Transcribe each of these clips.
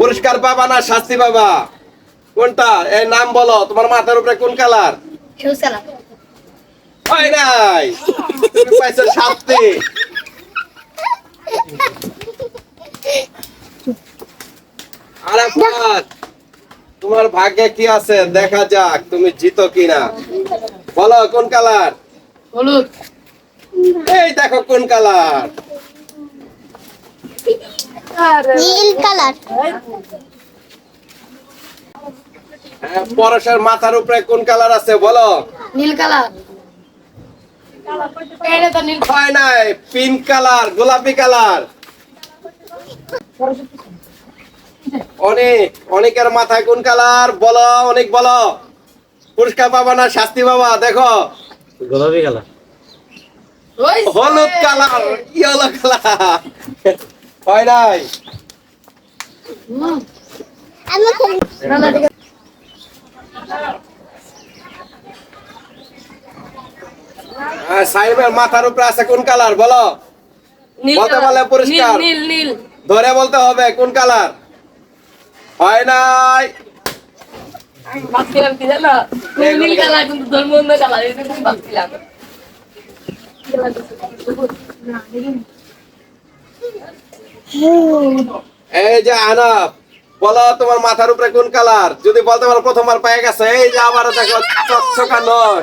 পুরস্কার পাবা না শাস্তি পাবা? কোনটা? এই নাম বলো। তোমার মাথার উপরে কোন কালার? সবুজ কালার। হয় নাই, তুমি পাইছো শাস্তি। আরে বাদ, তোমার ভাগ্যে কি আছে দেখা যাক, তুমি জিতো কিনা। বলো কোন কালার? হলুদ। এই দেখো কোন কালার? নীল কালার। পরশের মাথার উপরে কোন কালার আছে বলো? নীল কালার। এটা তো নীল। হয় নাই, পিঙ্ক কালার, গোলাপি কালার। অনেক, অনেকের মাথায় কোন কালার বলো? অনেক বলো। পুরস্কার পাবা না শাস্তি পাবা? দেখো গোলাপি কালার। হলুদ কালার, ইয়েলো কালার। হয় নাই। সাহেবের মাথার উপরে আছে কোন কালার বলো? বলতে বলে পুরস্কার নীল নীল। ধরে বলতে হবে কোন কালার। হয় নাই। ভাবছিলাম কি জানো, নীল কালার কিন্তু ধর্ম অন্য কালার, এটা তুমি ভাবছিলাম। এই যে আনাপ, বলো তোমার মাথার উপরে কোন কালার? যদি বলতে পারো প্রথমবার পেয়ে গেছে। এই যে আবার দেখো চকচকা নয়।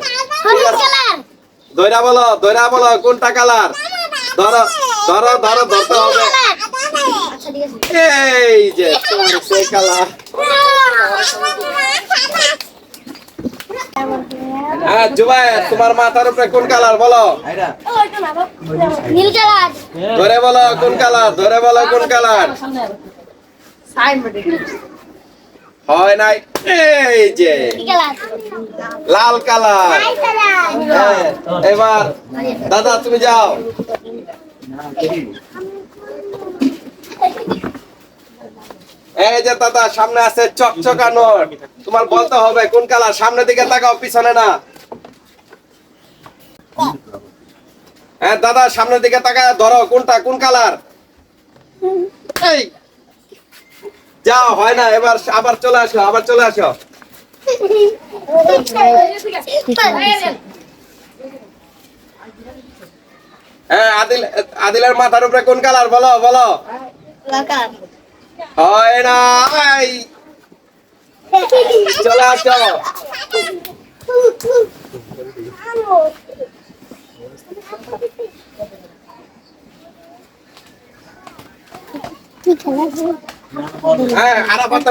ধৈরা বলো, ধৈরা বলো কোনটা কালার। ধরো ধরো ধরো, ধরতে হবে। এই যে তোমার সেই কালার। হ্যাঁ জুবায়ের, তোমার মাথার উপরে কোন কালার বলো? নীল কালার। ধরে বলো কোন কালার, ধরে বলো কোন কালার। হয় নাই। এই যে লাল কালার। হ্যাঁ, এবার দাদা তুমি যাও। এই যে দাদা সামনে আছে চকচকা নোট, তোমার বলতে হবে কোন কালার। সামনের দিকে তাকাও, পিছনে না। হ্যাঁ দাদা সামনের দিকে তাকায় ধরো কোনটা কোন কালার। এই যাও, হয় না। এবার আবার চলে আসো, আবার চলে আসো। হ্যাঁ আদিল, আদিলের মাথার উপরে কোন কালার বলো বলো? হয় না। চলে আসো। হ্যাঁ আরাফাত